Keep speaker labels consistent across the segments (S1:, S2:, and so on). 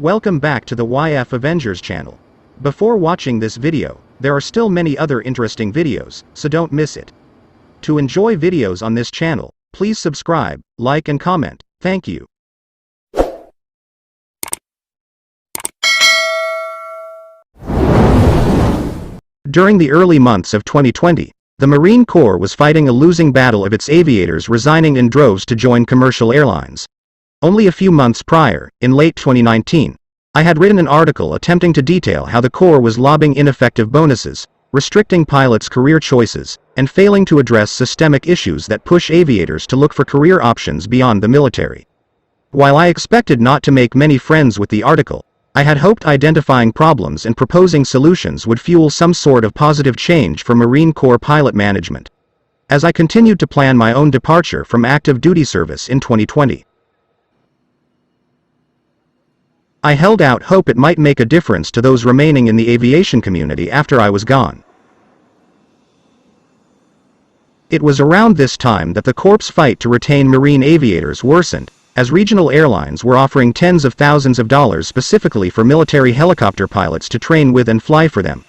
S1: Welcome back to the YF Avengers channel. Before watching this video, there are still many other interesting videos, so don't miss it. To enjoy videos on this channel, please subscribe, like and comment. Thank you. During the early months of 2020, the Marine Corps was fighting a losing battle of its aviators resigning in droves to join commercial airlines. Only a few months prior, in late 2019, I had written an article attempting to detail how the Corps was lobbing ineffective bonuses, restricting pilots' career choices, and failing to address systemic issues that push aviators to look for career options beyond the military. While I expected not to make many friends with the article, I had hoped identifying problems and proposing solutions would fuel some sort of positive change for Marine Corps pilot management. As I continued to plan my own departure from active duty service in 2020, I held out hope it might make a difference to those remaining in the aviation community after I was gone. It was around this time that the Corps' fight to retain Marine aviators worsened, as regional airlines were offering tens of thousands of dollars specifically for military helicopter pilots to train with and fly for them.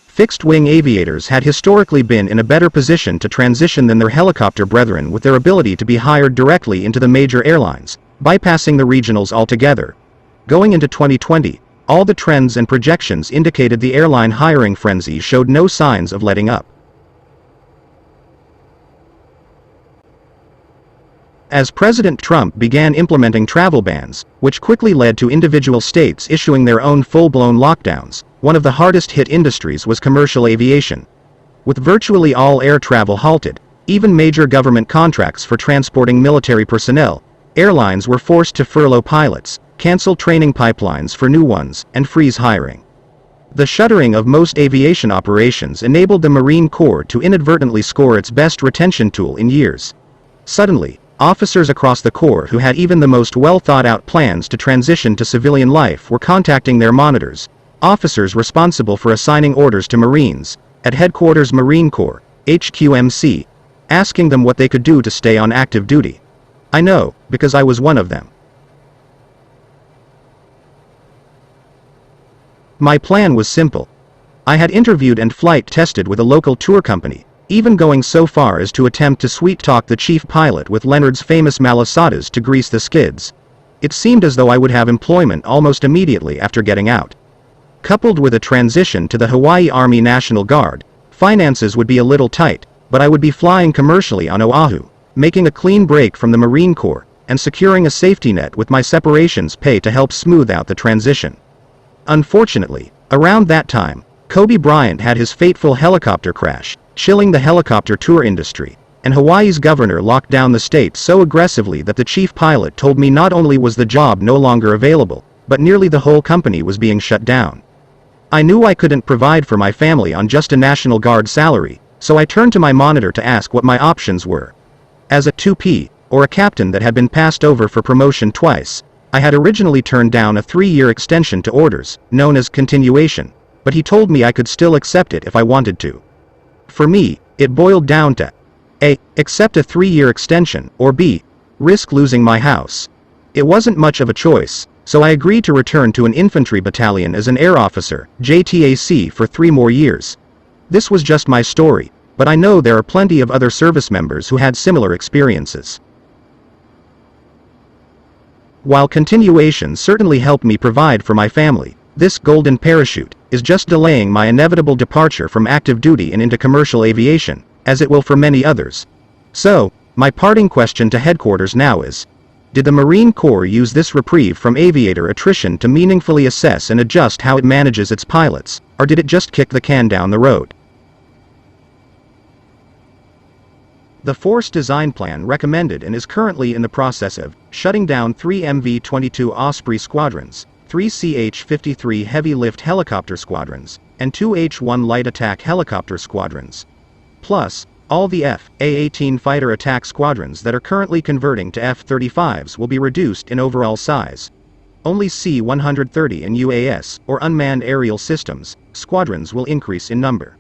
S1: Fixed-wing aviators had historically been in a better position to transition than their helicopter brethren with their ability to be hired directly into the major airlines, bypassing the regionals altogether. Going into 2020, all the trends and projections indicated the airline hiring frenzy showed no signs of letting up. As President Trump began implementing travel bans, which quickly led to individual states issuing their own full-blown lockdowns, one of the hardest-hit industries was commercial aviation. With virtually all air travel halted, even major government contracts for transporting military personnel, airlines were forced to furlough pilots, cancel training pipelines for new ones, and freeze hiring. The shuttering of most aviation operations enabled the Marine Corps to inadvertently score its best retention tool in years. Suddenly, officers across the Corps who had even the most well-thought-out plans to transition to civilian life were contacting their monitors, officers responsible for assigning orders to Marines, at Headquarters Marine Corps, HQMC, asking them what they could do to stay on active duty. I know, because I was one of them. My plan was simple. I had interviewed and flight tested with a local tour company, even going so far as to attempt to sweet-talk the chief pilot with Leonard's famous malasadas to grease the skids. It seemed as though I would have employment almost immediately after getting out. Coupled with a transition to the Hawaii Army National Guard, finances would be a little tight, but I would be flying commercially on Oahu, making a clean break from the Marine Corps, and securing a safety net with my separations pay to help smooth out the transition. Unfortunately, around that time, Kobe Bryant had his fateful helicopter crash, chilling the helicopter tour industry, and Hawaii's governor locked down the state so aggressively that the chief pilot told me not only was the job no longer available, but nearly the whole company was being shut down. I knew I couldn't provide for my family on just a National Guard salary, so I turned to my monitor to ask what my options were. As a 2P, or a captain that had been passed over for promotion twice, I had originally turned down a 3-year extension to orders, known as continuation, but he told me I could still accept it if I wanted to. For me, it boiled down to A. Accept a 3-year extension, or B. Risk losing my house. It wasn't much of a choice, so I agreed to return to an infantry battalion as an air officer, JTAC, for 3 more years. This was just my story, but I know there are plenty of other service members who had similar experiences. While continuation certainly helped me provide for my family, this golden parachute is just delaying my inevitable departure from active duty and into commercial aviation, as it will for many others. So, my parting question to headquarters now is, did the Marine Corps use this reprieve from aviator attrition to meaningfully assess and adjust how it manages its pilots, or did it just kick the can down the road? The Force Design Plan recommended and is currently in the process of shutting down 3 MV-22 Osprey squadrons, 3 CH-53 heavy-lift helicopter squadrons, and 2 H-1 light attack helicopter squadrons. Plus, all the F/A-18 fighter attack squadrons that are currently converting to F-35s will be reduced in overall size. Only C-130 and UAS, or unmanned aerial systems, squadrons will increase in number.